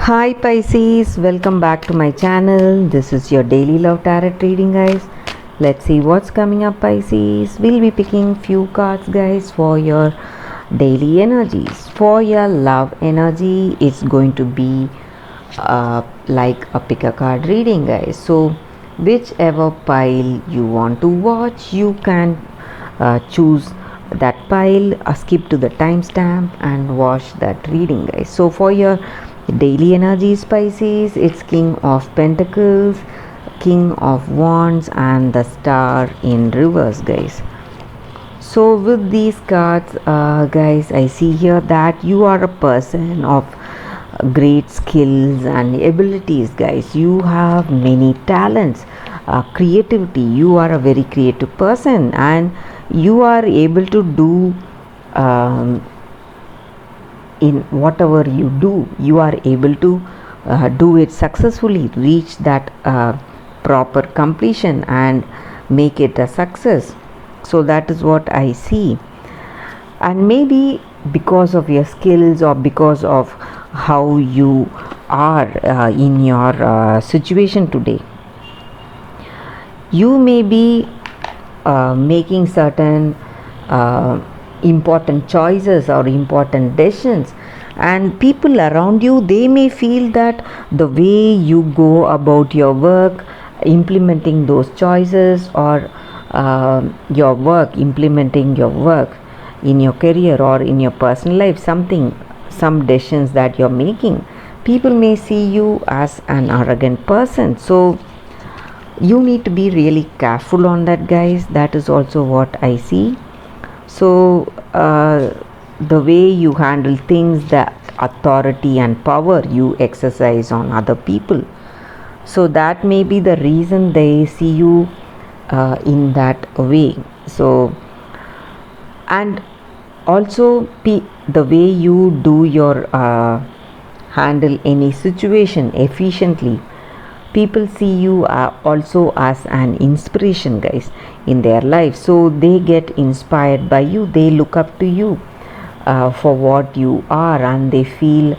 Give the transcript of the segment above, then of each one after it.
Hi Pisces, welcome back to my channel. This is your daily love tarot reading, guys. Let's see what's coming up, Pisces. We'll be picking few cards, guys, for your daily energies. For your love energy, it's going to be like a pick a card reading, guys. So whichever pile you want to watch, you can choose that pile, skip to the timestamp and watch that reading, guys. So for your daily energy, Pisces, it's King of Pentacles, King of Wands and the Star in reverse, guys. So with these cards, guys, I see here that you are a person of great skills and abilities, guys. You have many talents, creativity. You are a very creative person and you are able to do in whatever you do, you are able to do it successfully, reach that proper completion and make it a success. So that is what I see. And maybe because of your skills or because of how you are in your situation today, you may be making certain important choices or important decisions, and people around you, they may feel that the way you go about your work, implementing those choices, or implementing your work in your career or in your personal life, some decisions that you're making, people may see you as an arrogant person. So you need to be really careful on that, guys. That is also what I see. So the way you handle things, the authority and power you exercise on other people, so that may be the reason they see you in that way. So, and also the way you do your handle any situation efficiently, people see you also as an inspiration, guys, in their life. So they get inspired by you, they look up to you for what you are, and they feel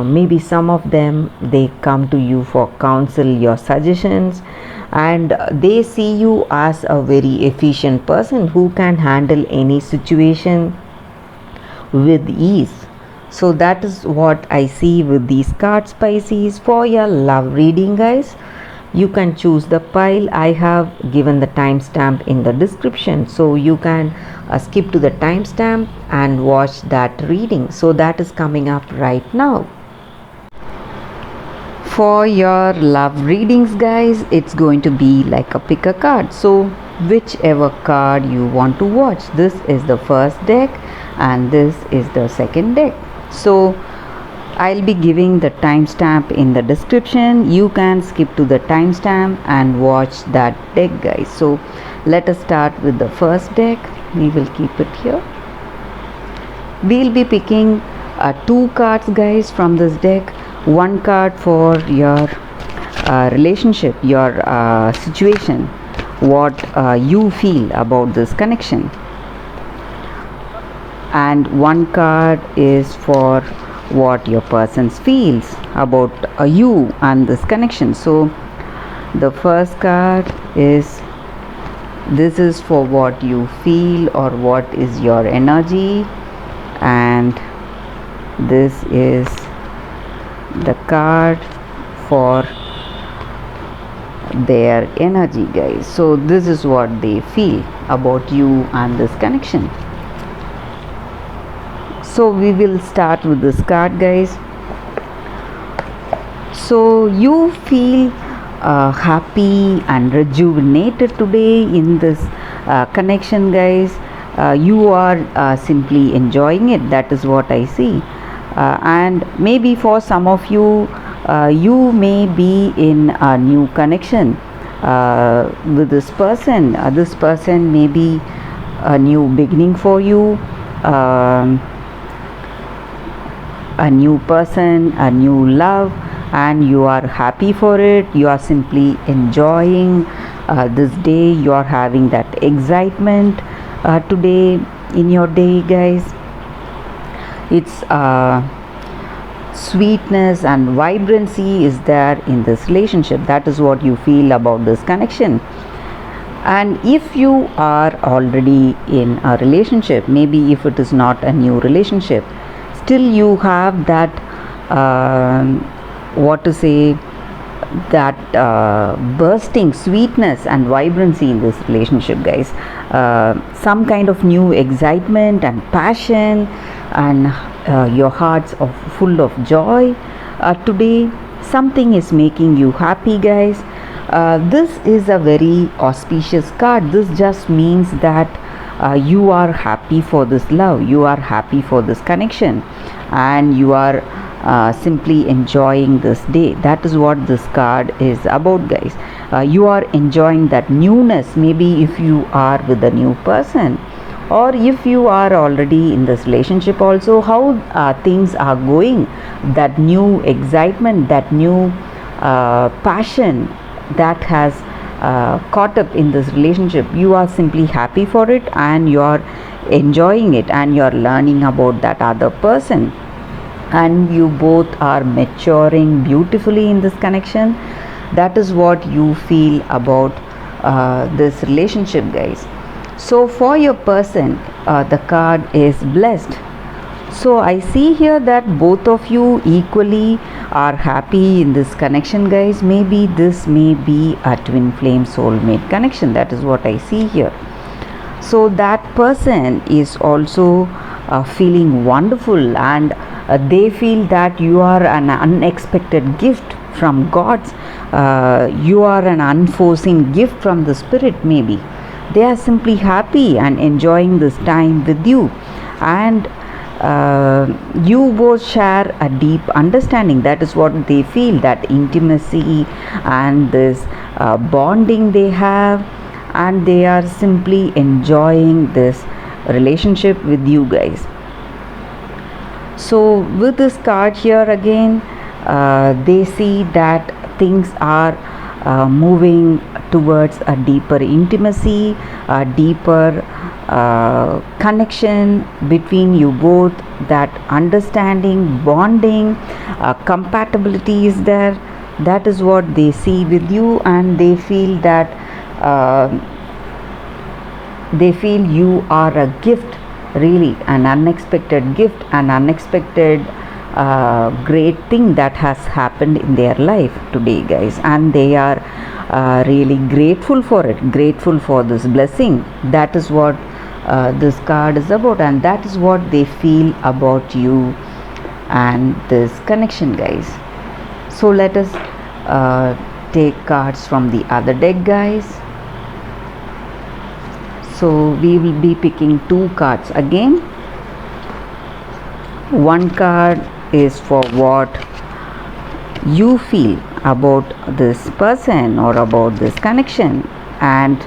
maybe some of them, they come to you for counsel, your suggestions, and they see you as a very efficient person who can handle any situation with ease. So that is what I see with these cards, Pisces. For your love reading, guys, you can choose the pile. I have given the timestamp in the description, so you can skip to the timestamp and watch that reading. So that is coming up right now. For your love readings, guys, it's going to be like a pick a card. So whichever card you want to watch, this is the first deck and this is the second deck. So I'll be giving the timestamp in the description. You can skip to the timestamp and watch that deck, guys. So let us start with the first deck. We will keep it here. We'll be picking two cards, guys, from this deck. One card for your relationship, your situation, what you feel about this connection, and one card is for what your person feels about you and this connection. So the first card is, this is for what you feel or what is your energy, and this is the card for their energy, guys. So this is what they feel about you and this connection. So we will start with this card, guys. So you feel happy and rejuvenated today in this connection, guys. You are simply enjoying it. That is what I see. And maybe for some of you, you may be in a new connection with this person. This person may be a new beginning for you. A new person, a new love, and you are happy for it. You are simply enjoying this day. You are having that excitement today in your day, guys. It's sweetness and vibrancy is there in this relationship. That is what you feel about this connection. And if you are already in a relationship, maybe if it is not a new relationship, still you have that what to say, that bursting sweetness and vibrancy in this relationship, guys. Some kind of new excitement and passion, and your hearts are full of joy. Today something is making you happy, guys. This is a very auspicious card. This just means that you are happy for this love, you are happy for this connection, and you are simply enjoying this day. That is what this card is about, guys. You are enjoying that newness, maybe if you are with a new person, or if you are already in this relationship also, how things are going, that new excitement, that new passion that has caught up in this relationship. You are simply happy for it, and you are enjoying it, and you are learning about that other person, and you both are maturing beautifully in this connection. That is what you feel about this relationship, guys. So for your person, the card is blessed. So I see here that both of you equally are happy in this connection, guys. Maybe this may be a twin flame soulmate connection. That is what I see here. So that person is also feeling wonderful, and they feel that you are an unexpected gift from gods. You are an unforeseen gift from the spirit. Maybe they are simply happy and enjoying this time with you, and you both share a deep understanding. That is what they feel, that intimacy and this bonding they have, and they are simply enjoying this relationship with you, guys. So with this card here again, they see that things are moving towards a deeper intimacy, a deeper connection between you both. That understanding, bonding, compatibility is there. That is what they see with you, and they feel that you are a gift, really an unexpected gift, an unexpected great thing that has happened in their life today, guys, and they are really grateful for it, grateful for this blessing. That is what this card is about, and that is what they feel about you and this connection, guys. So let us take cards from the other deck, guys. So we will be picking two cards again. One card is for what you feel about this person or about this connection, and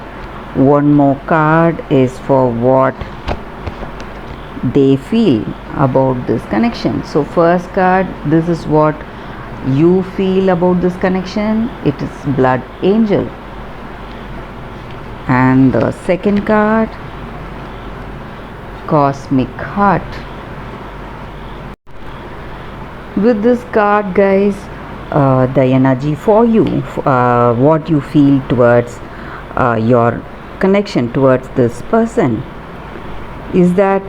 one more card is for what they feel about this connection. So first card, this is what you feel about this connection. It is Blood Angel. And the second card, Cosmic Heart. With this card, guys, the energy for you, what you feel towards your connection towards this person, is that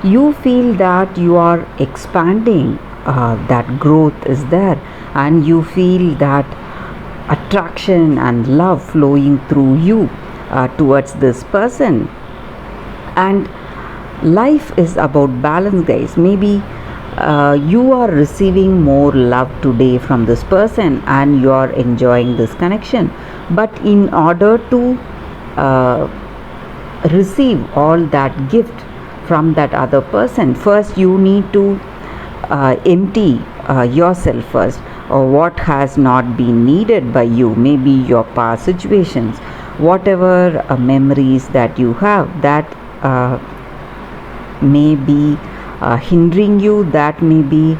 you feel that you are expanding, that growth is there, and you feel that attraction and love flowing through you towards this person. And life is about balance, guys. Maybe you are receiving more love today from this person, and you are enjoying this connection, but in order to receive all that gift from that other person, first you need to empty yourself first, or what has not been needed by you, maybe your past situations, whatever memories that you have that may be hindering you, that may be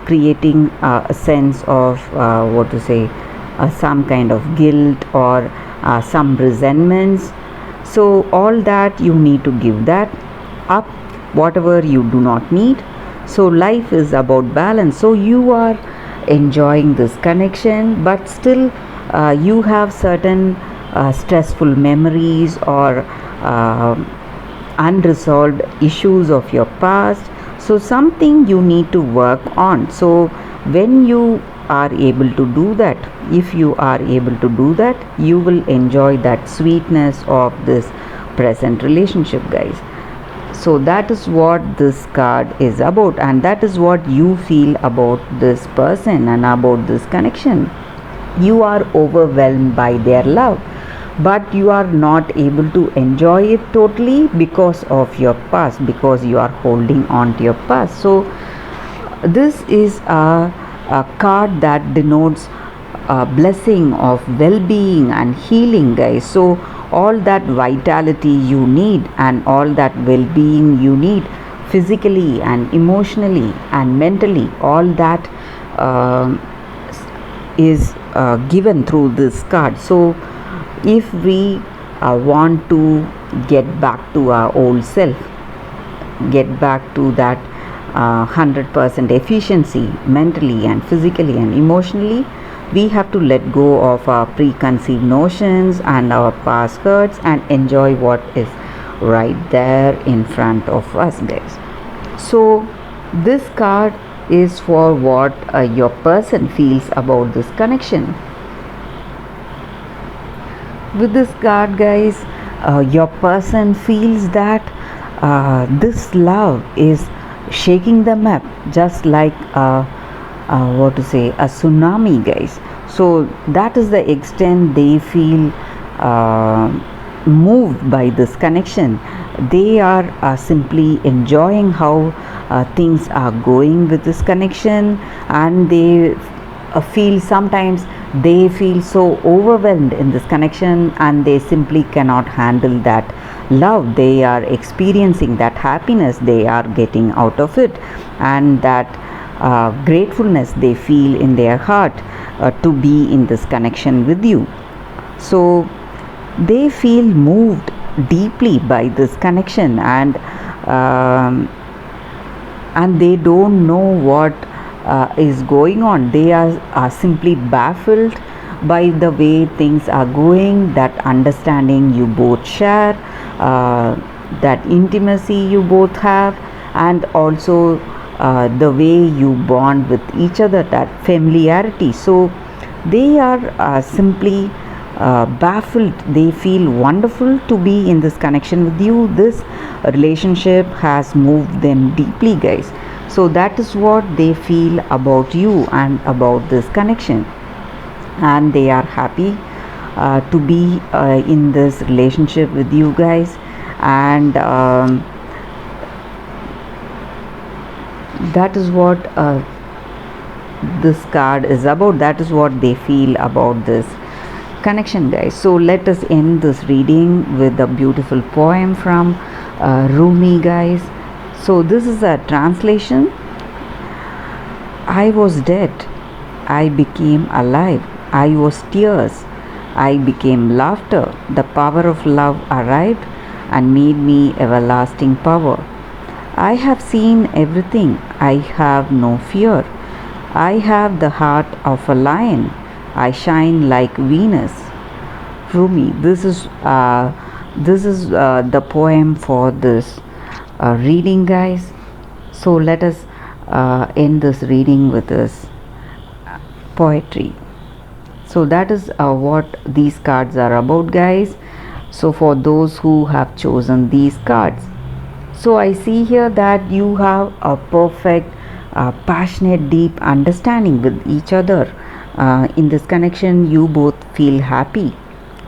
creating a sense of what to say, some kind of guilt or some resentments. So all that you need to give that up, whatever you do not need. So life is about balance. So you are enjoying this connection, but still you have certain stressful memories or uh, unresolved issues of your past. So something you need to work on. So when you are able to do that, if you are able to do that, you will enjoy that sweetness of this present relationship, guys. So that is what this card is about, and that is what you feel about this person and about this connection. You are overwhelmed by their love, but you are not able to enjoy it totally because of your past, because you are holding on to your past. So this is a card that denotes a blessing of well-being and healing, guys. So all that vitality you need and all that well-being you need, physically and emotionally and mentally, all that is given through this card. So if we want to get back to our old self, get back to that 100% efficiency mentally and physically and emotionally, we have to let go of our preconceived notions and our past hurts and enjoy what is right there in front of us, guys. So this card is for what your person feels about this connection. With this card, guys, your person feels that this love is shaking them up, just like what to say, a tsunami, guys. So that is the extent they feel moved by this connection. They are simply enjoying how things are going with this connection, and they feel sometimes they feel so overwhelmed in this connection, and they simply cannot handle that love they are experiencing, that happiness they are getting out of it, and that gratefulness they feel in their heart to be in this connection with you. So they feel moved deeply by this connection, and they don't know what is going on. They are simply baffled by the way things are going, that understanding you both share, that intimacy you both have, and also the way you bond with each other, that familiarity. So they are simply baffled. They feel wonderful to be in this connection with you. This relationship has moved them deeply, guys. So that is what they feel about you and about this connection, and they are happy to be in this relationship with you guys. And that is what this card is about. That is what they feel about this connection, guys. So let us end this reading with a beautiful poem from Rumi, guys. So this is a translation. I was dead, I became alive. I was tears, I became laughter. The power of love arrived and made me everlasting power. I have seen everything, I have no fear. I have the heart of a lion, I shine like Venus. Rumi. This is the poem for this reading, guys. So let us end this reading with this poetry. So that is what these cards are about, guys. So for those who have chosen these cards, so I see here that you have a perfect passionate deep understanding with each other. In this connection you both feel happy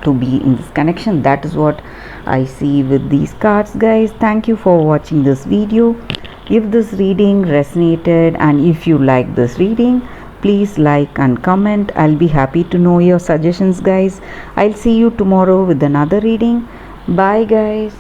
to be in this connection. That is what I see with these cards, guys. Thank you for watching this video. If this reading resonated and if you like this reading, please like and comment. I'll be happy to know your suggestions, guys. I'll see you tomorrow with another reading. Bye, guys.